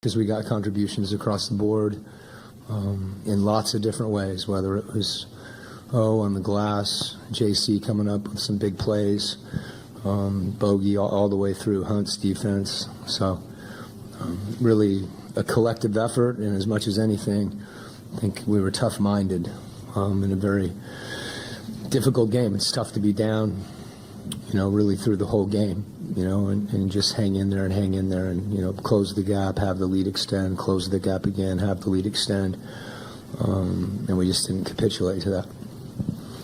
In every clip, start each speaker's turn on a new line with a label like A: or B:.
A: because we got contributions across the board in lots of different ways, whether it was on the glass, JC coming up with some big plays, Bogey all the way through Hunt's defense. So really a collective effort, and as much as anything, I think we were tough-minded in a very difficult game. It's tough to be down, really through the whole game, and just hang in there and, close the gap, have the lead extend, close the gap again, have the lead extend. And we just didn't capitulate to that.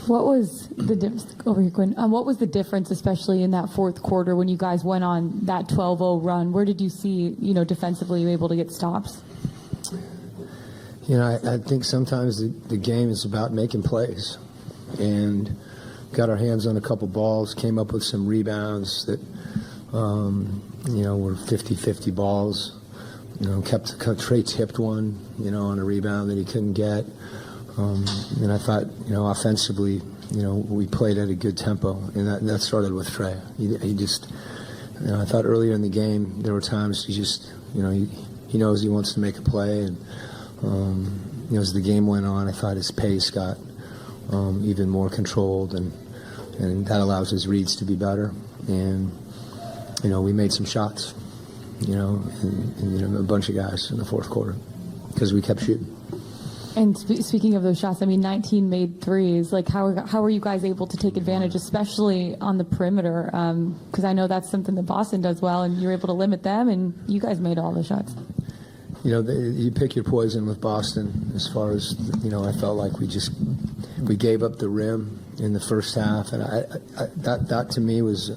B: What was the difference over here, Quinn? What was the difference, especially in that fourth quarter when you guys went on that 12-0 run? Where did you see, defensively, you were able to get stops?
A: I think sometimes the game is about making plays, and got our hands on a couple balls, came up with some rebounds that, were 50-50 balls. Trey tipped one, on a rebound that he couldn't get. And I thought, offensively, we played at a good tempo, and that started with Trey. He just, I thought earlier in the game there were times he just, he knows he wants to make a play, and as the game went on, I thought his pace got even more controlled, and that allows his reads to be better. And we made some shots, and a bunch of guys in the fourth quarter because we kept shooting.
B: And speaking of those shots, 19 made threes. Like, how are you guys able to take advantage, especially on the perimeter? Because I know that's something that Boston does well, and you're able to limit them, and you guys made all the shots.
A: You pick your poison with Boston. As far as I felt like we gave up the rim in the first half, and that to me was,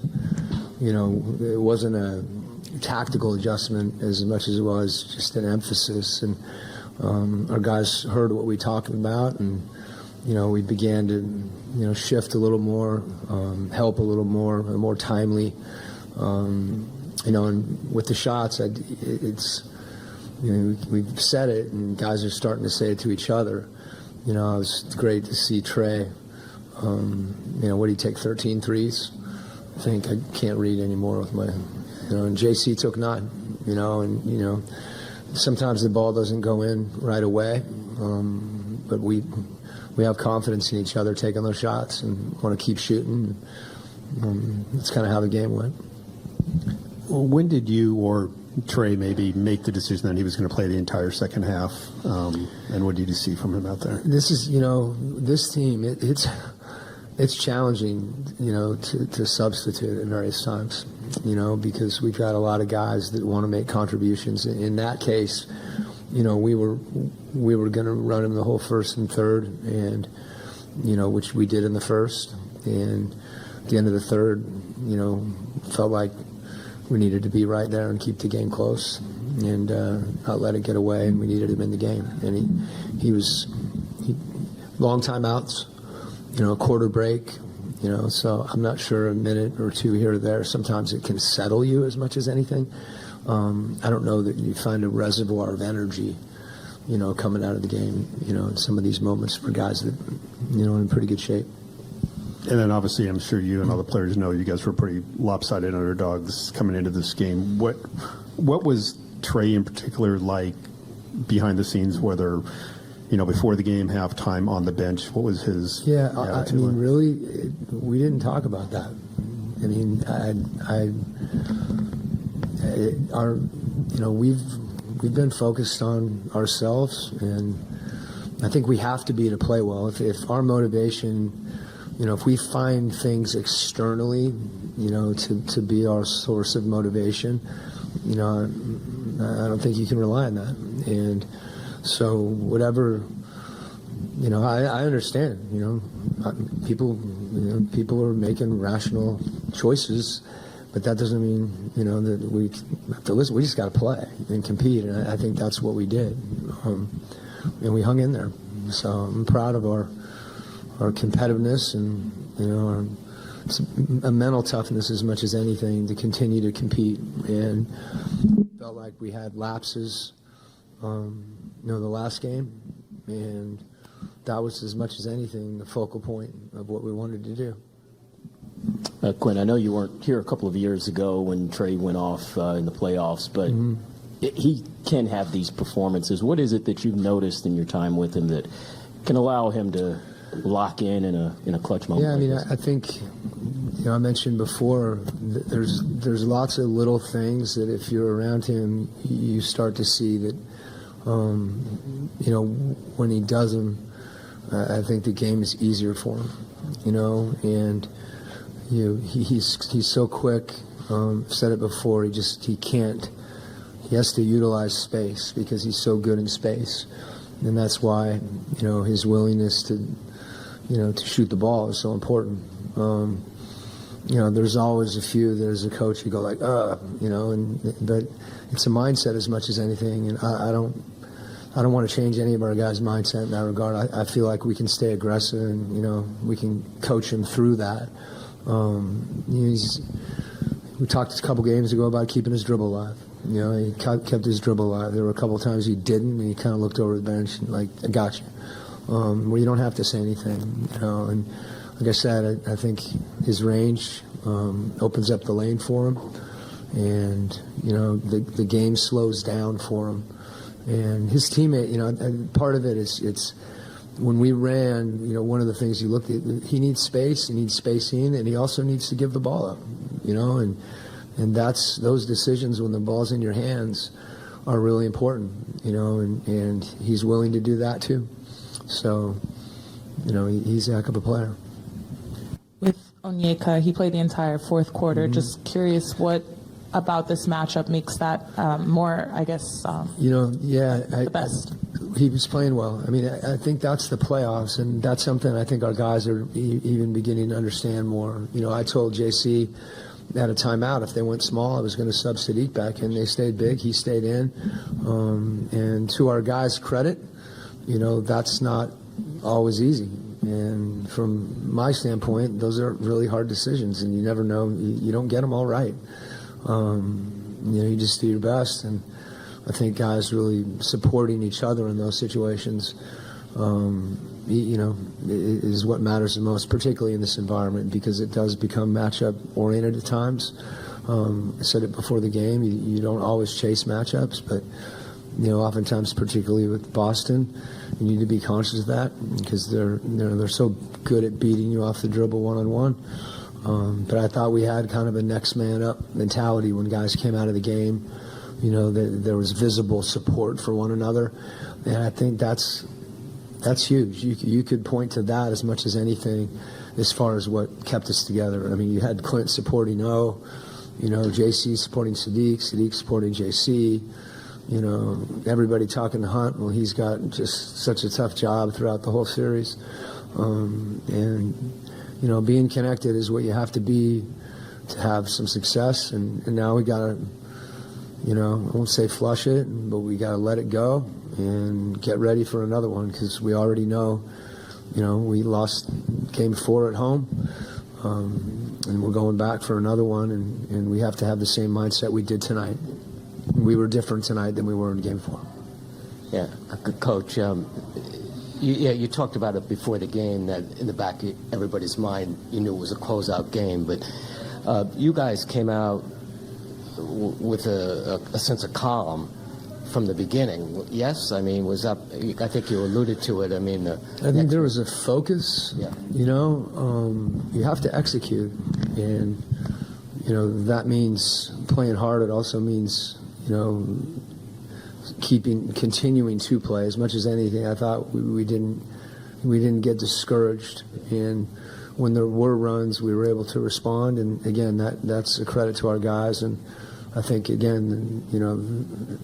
A: it wasn't a tactical adjustment as much as it was just an emphasis. And our guys heard what we talked about, and we began to shift a little more, help a little more timely. And with the shots, it's we've said it, and guys are starting to say it to each other. It was great to see Trey. What did he take, 13 threes? I think I can't read anymore with my, and JC took 9. Sometimes the ball doesn't go in right away, but we have confidence in each other taking those shots and want to keep shooting. That's kind of how the game went.
C: Well, when did you or Trey maybe make the decision that he was going to play the entire second half, and what did you see from him out there?
A: This is, this team, it's challenging, to substitute at various times, because we've got a lot of guys that want to make contributions. In that case, we were going to run him the whole first and third, and, which we did in the first. And at the end of the third, felt like we needed to be right there and keep the game close and not let it get away, and we needed him in the game. And he was long timeouts, a quarter break, so I'm not sure a minute or two here or there. Sometimes it can settle you as much as anything. I don't know that you find a reservoir of energy, coming out of the game, in some of these moments for guys that, in pretty good shape.
C: And then obviously I'm sure you and all the players know you guys were pretty lopsided underdogs coming into this game. What was Trey in particular like behind the scenes, whether before the game, halftime, on the bench? What was his attitude?
A: Really, we didn't talk about that. We've been focused on ourselves, and I think we have to be to play well. If our motivation, if we find things externally, to be our source of motivation, I don't think you can rely on that. And so whatever, I understand, people are making rational choices, but that doesn't mean, that we have to listen. We just got to play and compete, and I think that's what we did. And we hung in there. So I'm proud of our competitiveness and, it's a mental toughness as much as anything to continue to compete. And felt like we had lapses, the last game, and that was as much as anything the focal point of what we wanted to do.
D: Quinn, I know you weren't here a couple of years ago when Trey went off in the playoffs, but he can have these performances. What is it that you've noticed in your time with him that can allow him to lock in a clutch moment?
A: Yeah, I mean, I think, I mentioned before that there's lots of little things that if you're around him, you start to see that, when he does them, I think the game is easier for him, and he's so quick. I've said it before. He has to utilize space because he's so good in space, and that's why his willingness to shoot the ball is so important. There's always a few that as a coach you go like, but it's a mindset as much as anything, and I don't want to change any of our guys' mindset in that regard. I feel like we can stay aggressive and we can coach him through that. We talked a couple games ago about keeping his dribble alive. He kept his dribble alive. There were a couple of times he didn't, and he kind of looked over the bench and like, I got you. Where you don't have to say anything, and like I said, I think his range opens up the lane for him, and the game slows down for him, and his teammate. And part of it is it's when we ran. One of the things you look at, he needs space, he needs spacing, and he also needs to give the ball up. And that's those decisions when the ball's in your hands are really important. And he's willing to do that too. So, he's a heck of a player.
E: With Onyeka, he played the entire fourth quarter.
A: Mm-hmm.
E: Just curious what about this matchup makes that more, I guess, the best.
A: He was playing well. I mean, I think that's the playoffs, and that's something I think our guys are even beginning to understand more. I told JC at a timeout if they went small, I was going to sub Sadiq back in. They stayed big. He stayed in. And to our guys' credit, that's not always easy. And from my standpoint, those are really hard decisions, and you never know. You don't get them all right. You just do your best, and I think guys really supporting each other in those situations, is what matters the most, particularly in this environment, because it does become matchup-oriented at times. I said it before the game. You don't always chase matchups, but oftentimes, particularly with Boston, you need to be conscious of that because they're so good at beating you off the dribble one-on-one. But I thought we had kind of a next man up mentality when guys came out of the game. There was visible support for one another, and I think that's huge. You could point to that as much as anything as far as what kept us together. I mean, you had Clint supporting JC supporting Sadiq, Sadiq supporting JC. Everybody talking to Hunt. Well, he's got just such a tough job throughout the whole series. Being connected is what you have to be to have some success. And now we got to, I won't say flush it, but we got to let it go and get ready for another one because we already know, we lost game 4 at home. And we're going back for another one, and we have to have the same mindset we did tonight. We were different tonight than we were in Game 4.
F: Yeah, Coach, you talked about it before the game that in the back of everybody's mind, you knew it was a closeout game, but you guys came out with a sense of calm from the beginning. Yes, I mean, I think you alluded to it. I mean,
A: I think there was a focus. Yeah. You have to execute, and that means playing hard. It also means continuing to play as much as anything. I thought we didn't get discouraged, and when there were runs, we were able to respond. And again, that's a credit to our guys. And I think again,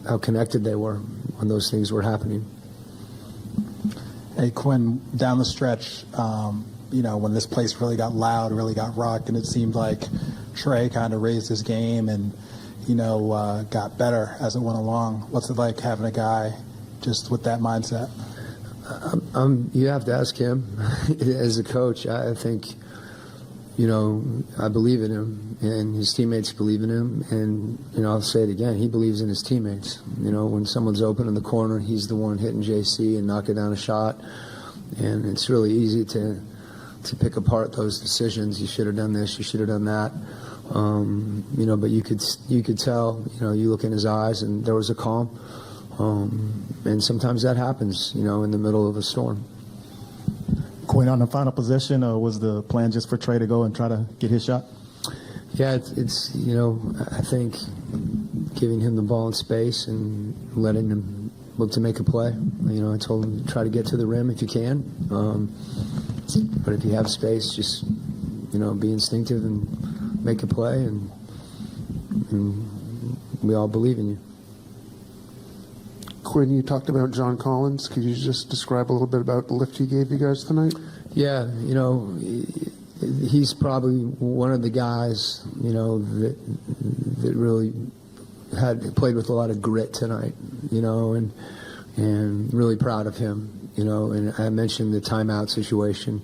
A: how connected they were when those things were happening.
G: Hey Quinn, down the stretch, when this place really got loud, really got rocked, and it seemed like Trey kind of raised his game and got better as it went along. What's it like having a guy just with that mindset?
A: You have to ask him. As a coach, I think, I believe in him, and his teammates believe in him, and, I'll say it again, he believes in his teammates. When someone's open in the corner, he's the one hitting JC and knocking down a shot, and it's really easy to pick apart those decisions. You should have done this, you should have done that. But you could tell, you look in his eyes and there was a calm. And sometimes that happens, in the middle of a storm.
H: Quinn, on the final possession, was the plan just for Trey to go and try to get his shot?
A: Yeah, it's I think giving him the ball in space and letting him look to make a play. I told him to try to get to the rim if you can. But if you have space, just, be instinctive and make a play, and we all believe in you.
I: Quinn, you talked about John Collins. Could you just describe a little bit about the lift he gave you guys tonight?
A: Yeah, he's probably one of the guys, that really played with a lot of grit tonight, and really proud of him, And I mentioned the timeout situation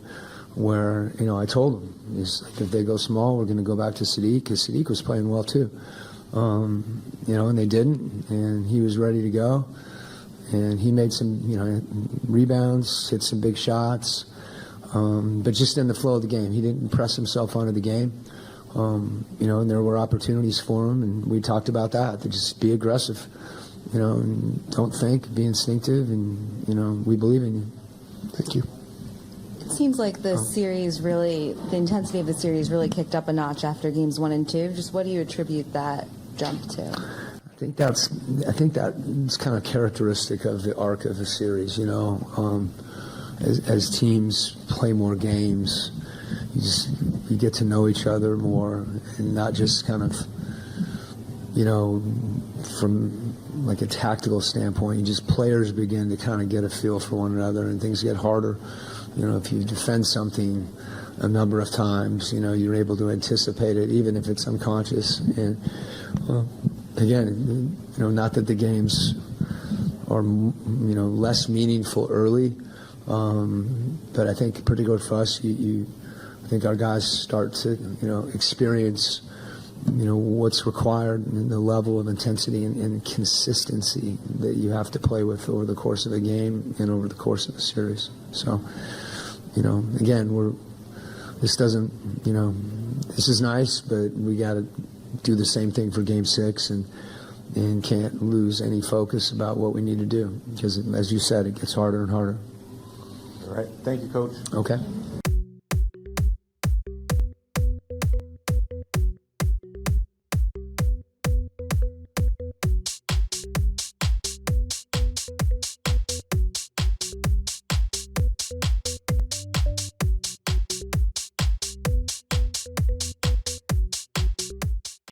A: where, I told him, if they go small, we're going to go back to Sadiq, because Sadiq was playing well too, and they didn't, and he was ready to go. And he made some, rebounds, hit some big shots, but just in the flow of the game. He didn't press himself onto the game, and there were opportunities for him, and we talked about that, to just be aggressive, and don't think, be instinctive, and, we believe in you.
I: Thank you.
J: It seems like the intensity of the series really kicked up a notch after games 1 and 2. Just what do you attribute that jump to?
A: I think that's kind of characteristic of the arc of the series. As teams play more games, you get to know each other more, and not just kind of, from like a tactical standpoint. Players begin to kind of get a feel for one another, and things get harder. If you defend something a number of times, you're able to anticipate it, even if it's unconscious. And again, not that the games are, less meaningful early, but I think particularly for us, I think our guys start to, experience, what's required and the level of intensity and consistency that you have to play with over the course of a game and over the course of a series. So, again, this is nice, but we got to do the same thing for Game 6 and can't lose any focus about what we need to do, because, as you said, it gets harder and harder.
H: All right. Thank you, Coach.
A: Okay.